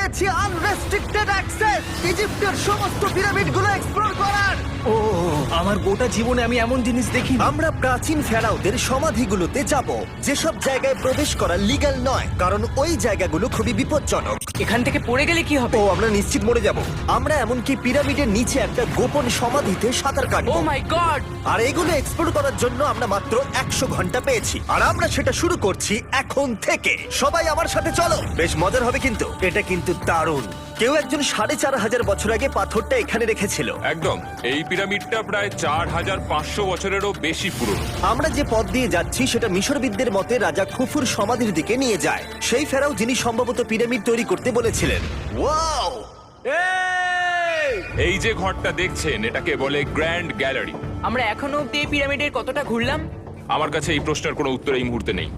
পেয়েছি unrestricted access ইজিপ্টের সমস্ত পিরামিডগুলো explore করার। ও আমার গোটা জীবনে আমি এমন জিনিস দেখিনি। আমরা প্রাচীন ফেরাওদের সমাধিগুলোতে যাব, যেসব জায়গায় প্রবেশ করা লিগ্যাল নয়, কারণ ওই জায়গাগুলো খুবই বিপজ্জনক। এখান থেকে পড়ে গেলে কি হবে? ও আমরা নিশ্চিত মরে যাব। আমরা এমনকি পিরামিডের নিচে একটা গোপন সমাধিতে সাঁতার ও কাটবো। মাই গড! আর এগুলো এক্সপ্লোর করার জন্য আমরা মাত্র 100 ঘন্টা পেয়েছি, আর আমরা সেটা শুরু করছি এখন থেকে। সবাই আমার সাথে চলো, বেশ মজার হবে কিন্তু। এটা কিন্তু দারুণ। কেউ একজন 4500 বছর আগে পাথরটা এখানে রেখেছিল। একদম, এই পিরামিডটা প্রায় 4500 বছরেরও বেশি পুরনো। আমরা যে পথ দিয়ে যাচ্ছি সেটা মিশরবিদদের মতে রাজা খুফুর সমাধির দিকে নিয়ে যায়, সেই ফেরাও যিনি সম্ভবত পিরামিড তৈরি করতে বলেছিলেন। ওয়াও! এই যে ঘরটা দেখছেন, এটাকে বলে গ্র্যান্ড গ্যালারি। আমরা এখনো অব্দি এই পিরামিডের কতটা ঘুরলাম? আমার কাছে এই প্রশ্নের কোনো উত্তর এই মুহূর্তে নেই।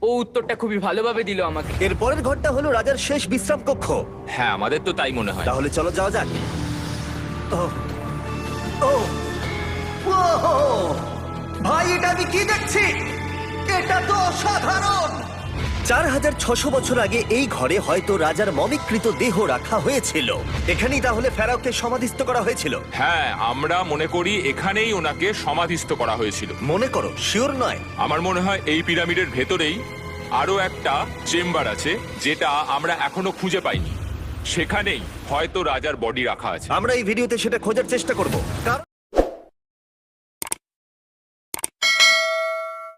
ও উত্তরটা খুবই ভালোভাবে দিল আমাকে। এর পরের ঘরটা হলো রাজার শেষ বিশ্রাম কক্ষ। হ্যাঁ, আমাদের তো তাই মনে হয়। তাহলে চলো যাওয়া যাক। ও ও ও ভাই, এটা আমি কি দেখছি? এটা তো অসাধারণ। 4600 বছর আগে এই ঘরে হয়তো রাজার মমিকৃত দেহ রাখা হয়েছিল। এখানেই তাহলে ফেরাওকে সমাধিস্থ করা হয়েছিল। হ্যাঁ, আমরা মনে করি এখানেই ওনাকে সমাধিস্থ করা হয়েছিল। মনে করো, শিওর নয়। আমার মনে হয় এই পিরামিডের ভেতরেই আরো একটা চেম্বার আছে, যেটা আমরা এখনো খুঁজে পাইনি। সেখানেই হয়তো রাজার বডি রাখা আছে। আমরা এই ভিডিওতে সেটা খোঁজার চেষ্টা করব। কারণ